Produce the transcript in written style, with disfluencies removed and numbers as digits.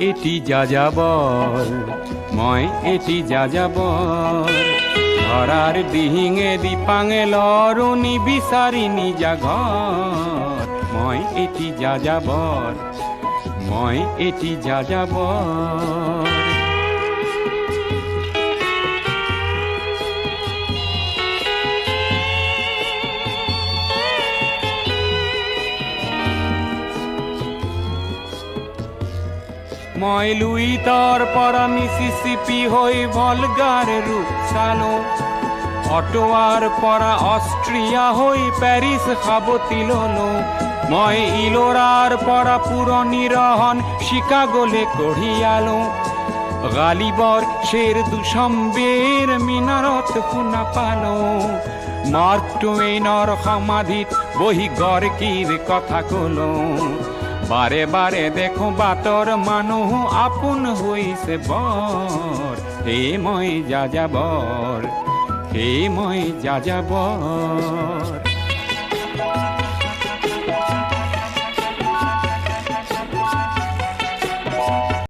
এটি যাযাবর, মই এটি যাযাবর। ধরার ডিহিঙে দিপাঙে লরুনি বিচারিনি জাঘর। মই এটি যাযাবর, মই এটি যাযাবর। মই লুই তর পরা মিসিসিপি হই ভলগার রূপ চালো। অটোয়ার পরা অস্ট্রিয়া হই প্যারিস খাবতিললো। মই ইলোরার পরা পুরনি রহন শিকাগোলে কঢ়িয়ালো। গালিবর শের দুশম্বের মিনারত শুনা পালো। মার্ক টুৱেইনৰ সমাধিত বহি গৰ্কিৰ কথা কলো। বাৰে বাৰে দেখো বাটৰ মানুহ আপোন হৈছে বৰ। হে মই যাযাবৰ, হে মই যাযাবৰ।